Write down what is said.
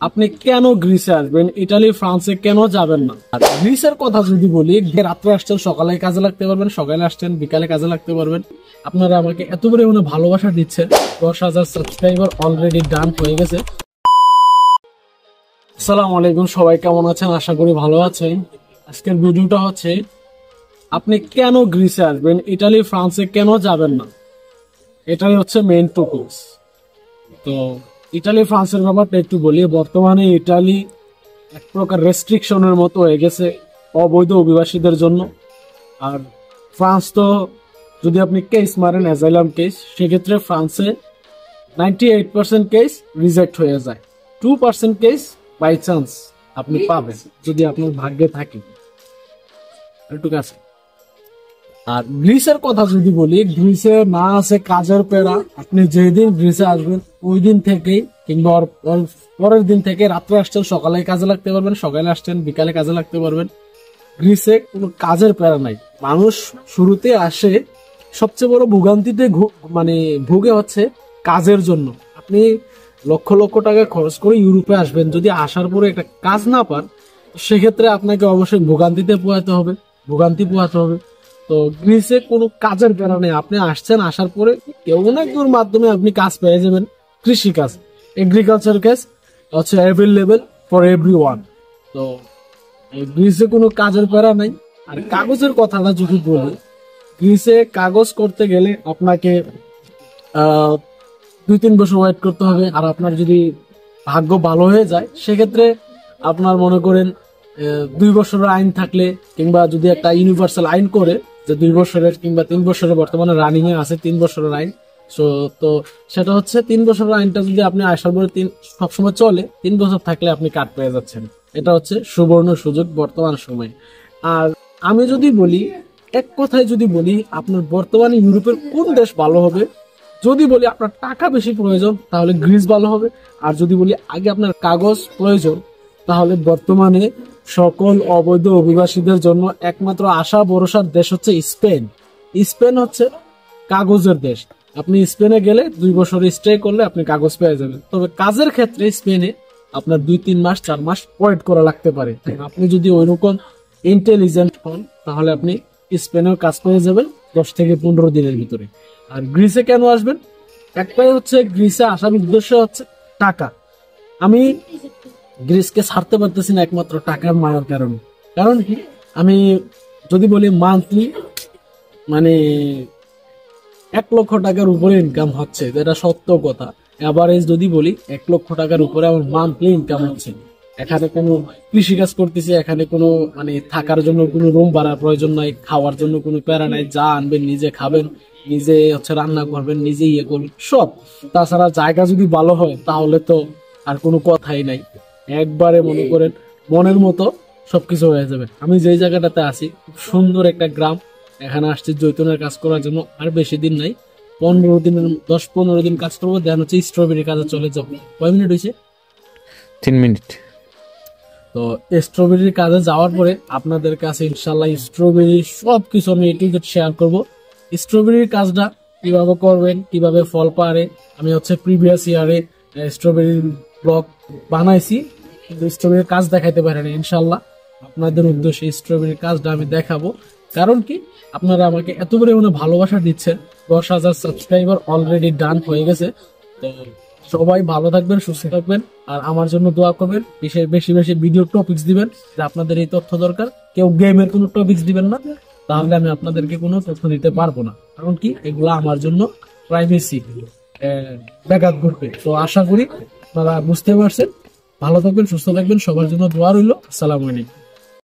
আপনি কেন গ্রিসে আসবেন, ইটালি ফ্রান্সে কেন যাবেন না? আর গ্রিসের কথা যদি বলি, রাত্রে আসছেন সকালে কাজে লাগতে পারবেন, সকালে আসছেন বিকালে কাজে লাগতে পারবেন। আপনারা আমাকে এত পরিমাণে ভালোবাসা দিচ্ছেন, 10,000 সাবস্ক্রাইবার অলরেডি ডান হয়ে গেছে। আসসালামু আলাইকুম, সবাই কেমন আছেন? আশা করি ভালো আছেন। আজকের ভিডিওটা হচ্ছে আপনি কেন গ্রিসে আসবেন, ইটালি ফ্রান্সে কেন যাবেন না, এটাই হচ্ছে মেইন ফোকাস। তো ইটালি ফ্রান্সের ব্যাপারটা একটু বলি। বর্তমানে ইটালি এক প্রকার রেস্ট্রিকশনের মতো হয়ে গেছে অবৈধ অভিবাসীদের জন্য। আর ফ্রান্স তো যদি আপনি কেস মারেন অ্যাজাইলাম কেস, সেক্ষেত্রে ফ্রান্সে 98% কেস রিজেক্ট হয়ে যায়। 2% কেস বাই চান্স আপনি পাবেন যদি আপনার ভাগ্যে থাকে। ঠিক আছে। আর গ্রিসের কথা যদি বলি, গ্রিসে না আছে কাজের পেরা। আপনি যেদিন গ্রিসে আসবেন ওই দিন থেকেই কিংবা পরের দিন থেকে রাত্রে আসছেন সকালে কাজে লাগতে পারবেন, সকালে আসছেন বিকালে কাজে লাগতে পারবেন। গ্রিসে কোনো কাজের পেরা নাই। মানুষ শুরুতে আসে সবচেয়ে বড় ভোগান্তিতে ভুগে হচ্ছে কাজের জন্য। আপনি লক্ষ লক্ষ টাকা খরচ করে ইউরোপে আসবেন, যদি আসার পরে একটা কাজ না পান সেক্ষেত্রে আপনাকে অবশ্যই ভোগান্তি পোহাতে হবে। তো গ্রিসে কোনো কাজের প্যারা নেই। আপনি আসছেন, আসার পরে কেউ না কেউর মাধ্যমে আপনি কাজ পেয়ে যাবেন। কৃষি কাজ, এগ্রিকালচার কাজ হচ্ছে অ্যাভেলেবেল ফর এভরিওয়ান। তো গ্রিসে কোনো কাজের প্যারা নাই। আর কাগজের কথাটা যদি বলি, গ্রিসে কাগজ করতে গেলে আপনাকে 2-3 বছর ওয়েট করতে হবে। আর আপনার যদি ভাগ্য ভালো হয়ে যায় সেক্ষেত্রে আপনার মনে করেন 2 বছরের আইন থাকলে, কিংবা যদি একটা ইউনিভার্সাল আইন করে যে 2 বছরের কিংবা 3 বছরের, বর্তমানে রানিং এ আছে 3 বছরের আইন। তো সেটা হচ্ছে 3 বছরের আইনটা যদি আপনি আসার পরে সবসময় চলে, 3 বছর থাকলে আপনি কার্ড পেয়ে যাচ্ছেন। এটা হচ্ছে সুবর্ণ সুযোগ বর্তমান সময়ে। আর আমি যদি বলি, এক কথায় যদি বলি, আপনার বর্তমানে ইউরোপের কোন দেশ ভালো হবে, যদি বলি আপনার টাকা বেশি প্রয়োজন তাহলে গ্রিস ভালো হবে। আর যদি বলি আগে আপনার কাগজ প্রয়োজন, তাহলে বর্তমানে সকল অবৈধ অভিবাসীদের জন্য একমাত্র আশা ভরসার দেশ হচ্ছে স্পেন। স্পেন হচ্ছে কাগজের দেশ। আপনি স্পেনে গেলে 2 বছর স্টে করলে আপনি কাগজ পেয়ে যাবেন। তবে কাজের ক্ষেত্রে স্পেনে আপনার 2-3 মাস 4 মাস ওয়েট করা লাগতে পারে। আপনি যদি ওইরকম ইন্টেলিজেন্ট হন তাহলে আপনি স্পেনেও কাজ পেয়ে যাবেন 10 থেকে 15 দিনের ভিতরে। আর গ্রিসে কেন আসবেন? একটাই হচ্ছে, গ্রিসে আসার উদ্দেশ্য হচ্ছে টাকা। আমি গ্রিসকে ছাড়তে পারতেছি না একমাত্র টাকার মায়ার কারণে। কারণ কি, আমি যদি বলি মান্থলি 1 লক্ষ টাকার উপরে ইনকাম হচ্ছে, এটা সত্য কথা। এভারেজ যদি বলি 1 লক্ষ টাকার উপরে আমার মান্থলি ইনকাম হচ্ছে। এখানে কোনো কৃষিকাজ করতেছি, এখানে কোনো থাকার জন্য কোনো রুম ভাড়ার প্রয়োজন নাই, খাওয়ার জন্য কোনো প্যারা নাই। যা আনবেন নিজে খাবেন, নিজে রান্না করবেন, নিজে করবেন সব। তাছাড়া জায়গা যদি ভালো হয় তাহলে তো আর কোনো কথাই নাই। একবারে মনে করেন মনের মতো সবকিছু হয়ে যাবে। আমি যেই জায়গাটাতে আছি, খুব সুন্দর একটা গ্রাম। এখানে আসছি জৈতুনের কাজ করার জন্য। আর বেশি দিন নাই, 10-15 দিন কাজ করবো, দেন হচ্ছে স্ট্রবেরি কাজে চলে যাবো। কয় মিনিট হয়েছে? 3 মিনিট। তো স্ট্রবেরির কাজে যাওয়ার পরে আপনাদের কাছে ইনশাল্লাহ স্ট্রবেরি সবকিছু আমি শেয়ার করবো। স্ট্রবেরির কাজটা কিভাবে করবেন, কিভাবে ফল পারে, আমি প্রিভিয়াস ইয়ারে স্ট্রবেরির ব্লগ বানাইছি, কিন্তু স্ট্রবেরির কাজ দেখাইতে পারেনি। ইনশাল্লাহ আপনাদের উদ্দেশ্যে স্ট্রবেরির কাজটা আমি দেখাবো। কারণ কি, আপনারা আমাকে এত পরিমাণে ভালোবাসা দিচ্ছেন। 10,000 সাবস্ক্রাইবার অলরেডি ডান হয়ে গেছে। তো সবাই ভালো থাকবেন, সুস্থ থাকবেন, আর আমার জন্য দোয়া করবেন। বেশি বেশি ভিডিও টপিকস দিবেন, যে আপনাদের এই তথ্য দরকার। কেউ গেমের কোনো টপিকস দিবেন না, তাহলে আমি আপনাদেরকে কোনো তথ্য দিতে পারবো না। কারণ কি, এগুলো আমার জন্য প্রাইভেসি ব্যাঘাত ঘটবে। তো আশা করি আপনারা বুঝতে পারছেন। ভালো থাকবেন, সুস্থ থাকবেন, সবার জন্য দোয়া রইল। আসসালামু আলাইকুম।